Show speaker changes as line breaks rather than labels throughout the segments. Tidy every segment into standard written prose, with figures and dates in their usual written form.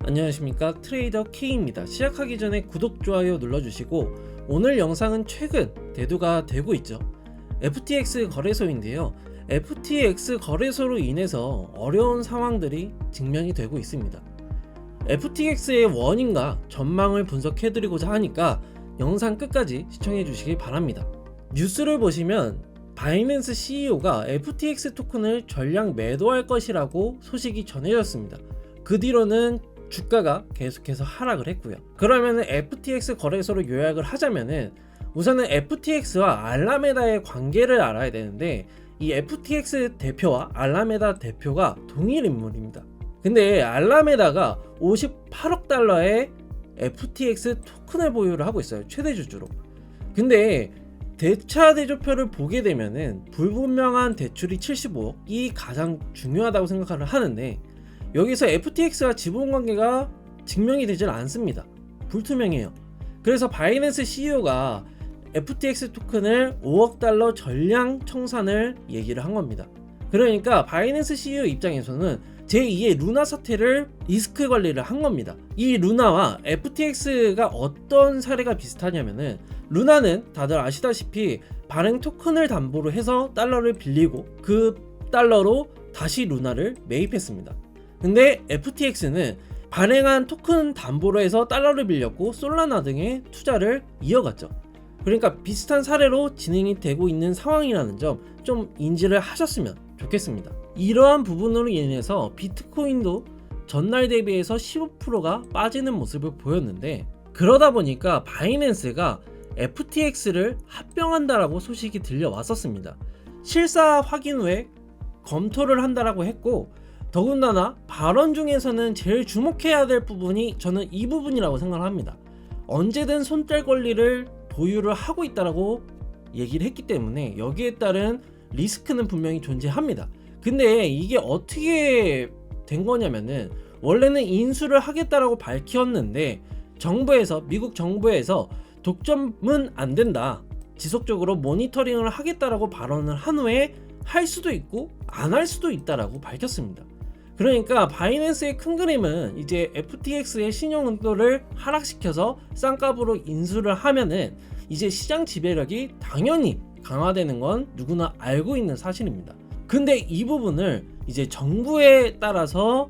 안녕하십니까, 트레이더 K입니다. 시작하기 전에 구독, 좋아요 눌러주시고, 오늘 영상은 최근 대두가 되고 있죠. FTX 거래소인데요. FTX 거래소로 인해서 어려운 상황들이 직면이 되고 있습니다. FTX의 원인과 전망을 분석해드리고자 하니까 영상 끝까지 시청해 주시기 바랍니다. 뉴스를 보시면 바이낸스 CEO가 FTX 토큰을 전량 매도할 것이라고 소식이 전해졌습니다. 그 뒤로는 주가가 계속해서 하락을 했고요. 그러면은 FTX 거래소로 요약을 하자면은 우선은 FTX와 알라메다의 관계를 알아야 되는데, 이 FTX 대표와 알라메다 대표가 동일 인물입니다. 근데 알라메다가 58억 달러의 FTX 토큰을 보유를 하고 있어요. 최대 주주로. 근데 대차 대조표를 보게 되면은 불분명한 대출이 75억이 가장 중요하다고 생각을 하는데, 여기서 FTX와 지분 관계가 증명이 되질 않습니다. 불투명해요. 그래서 바이낸스 CEO가 FTX 토큰을 5억 달러 전량 청산을 얘기를 한 겁니다. 그러니까 바이낸스 CEO 입장에서는 제2의 루나 사태를 리스크 관리를 한 겁니다. 이 루나와 FTX가 어떤 사례가 비슷하냐면은, 루나는 다들 아시다시피 발행 토큰을 담보로 해서 달러를 빌리고 그 달러로 다시 루나를 매입했습니다. 근데 FTX는 발행한 토큰 담보로 해서 달러를 빌렸고 솔라나 등의 투자를 이어갔죠. 그러니까 비슷한 사례로 진행이 되고 있는 상황이라는 점 좀 인지를 하셨으면 좋겠습니다. 이러한 부분으로 인해서 비트코인도 전날 대비해서 15%가 빠지는 모습을 보였는데, 그러다 보니까 바이낸스가 FTX를 합병한다라고 소식이 들려왔었습니다. 실사 확인 후에 검토를 한다라고 했고, 더군다나 발언 중에서는 제일 주목해야 될 부분이 저는 이 부분이라고 생각을 합니다. 언제든 손댈 권리를 보유를 하고 있다라고 얘기를 했기 때문에 여기에 따른 리스크는 분명히 존재합니다. 근데 이게 어떻게 된 거냐면은, 원래는 인수를 하겠다라고 밝혔는데 미국 정부에서 독점은 안 된다, 지속적으로 모니터링을 하겠다라고 발언을 한 후에 할 수도 있고 안 할 수도 있다라고 밝혔습니다. 그러니까 바이낸스의 큰 그림은 이제 FTX의 신용 온도를 하락시켜서 쌍값으로 인수를 하면은 이제 시장 지배력이 당연히 강화되는 건 누구나 알고 있는 사실입니다. 근데 이 부분을 이제 정부에 따라서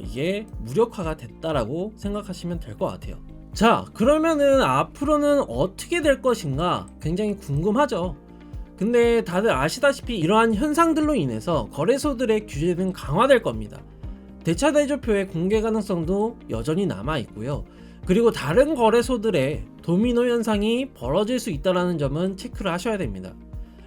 이게 무력화가 됐다라고 생각하시면 될 것 같아요. 자, 그러면은 앞으로는 어떻게 될 것인가 굉장히 궁금하죠. 근데 다들 아시다시피 이러한 현상들로 인해서 거래소들의 규제는 강화될 겁니다. 대차 대조표의 공개 가능성도 여전히 남아 있고요. 그리고 다른 거래소들의 도미노 현상이 벌어질 수 있다는 점은 체크를 하셔야 됩니다.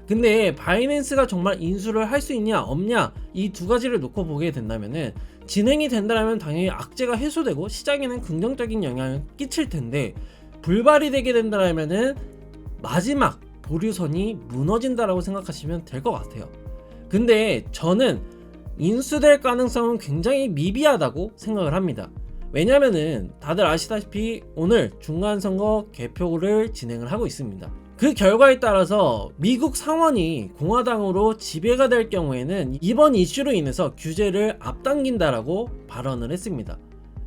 근데 바이낸스가 정말 인수를 할 수 있냐 없냐, 이 두 가지를 놓고 보게 된다면은, 진행이 된다면 당연히 악재가 해소되고 시장에는 긍정적인 영향을 끼칠 텐데, 불발이 되게 된다면은 마지막 보류선이 무너진다라고 생각하시면 될 것 같아요. 근데 저는 인수될 가능성은 굉장히 미비하다고 생각을 합니다. 왜냐면은 다들 아시다시피 오늘 중간선거 개표를 진행을 하고 있습니다. 그 결과에 따라서 미국 상원이 공화당으로 지배가 될 경우에는 이번 이슈로 인해서 규제를 앞당긴다라고 발언을 했습니다.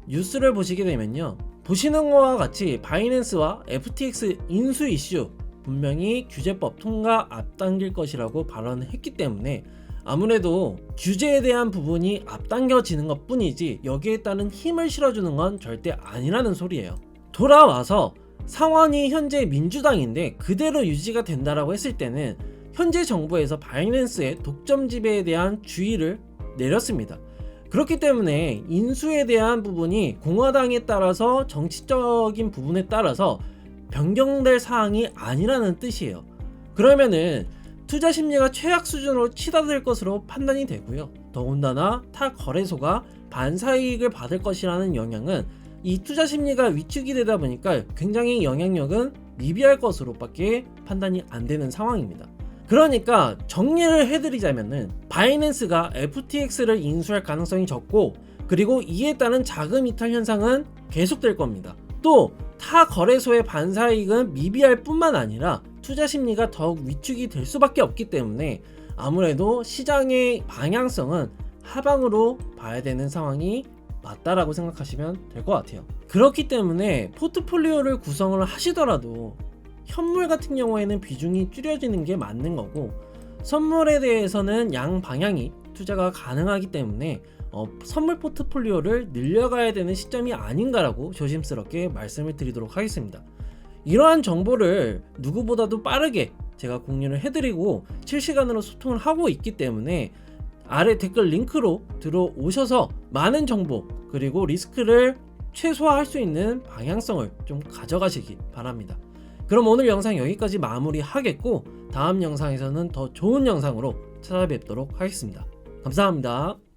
뉴스를 보시게 되면요, 보시는 것과 같이 바이낸스와 FTX 인수 이슈 분명히 규제법 통과 앞당길 것이라고 발언을 했기 때문에 아무래도 규제에 대한 부분이 앞당겨지는 것 뿐이지 여기에 따른 힘을 실어주는 건 절대 아니라는 소리예요. 돌아와서 상원이 현재 민주당인데 그대로 유지가 된다라고 했을 때는 현재 정부에서 바이낸스의 독점 지배에 대한 주의를 내렸습니다. 그렇기 때문에 인수에 대한 부분이 공화당에 따라서 정치적인 부분에 따라서 변경될 사항이 아니라는 뜻이에요. 그러면은 투자 심리가 최악 수준으로 치닫을 것으로 판단이 되고요. 더군다나 타 거래소가 반사이익을 받을 것이라는 영향은 이 투자 심리가 위축이 되다 보니까 굉장히 영향력은 미비할 것으로밖에 판단이 안 되는 상황입니다. 그러니까 정리를 해드리자면은 바이낸스가 FTX를 인수할 가능성이 적고, 그리고 이에 따른 자금 이탈 현상은 계속될 겁니다. 또 타 거래소의 반사이익은 미비할 뿐만 아니라 투자 심리가 더욱 위축이 될 수밖에 없기 때문에 아무래도 시장의 방향성은 하방으로 봐야 되는 상황이 맞다라고 생각하시면 될 것 같아요. 그렇기 때문에 포트폴리오를 구성을 하시더라도 현물 같은 경우에는 비중이 줄여지는 게 맞는 거고, 선물에 대해서는 양방향이 투자가 가능하기 때문에 선물 포트폴리오를 늘려가야 되는 시점이 아닌가라고 조심스럽게 말씀을 드리도록 하겠습니다. 이러한 정보를 누구보다도 빠르게 제가 공유를 해드리고 실시간으로 소통을 하고 있기 때문에 아래 댓글 링크로 들어오셔서 많은 정보 그리고 리스크를 최소화할 수 있는 방향성을 좀 가져가시기 바랍니다. 그럼 오늘 영상 여기까지 마무리하겠고, 다음 영상에서는 더 좋은 영상으로 찾아뵙도록 하겠습니다. 감사합니다.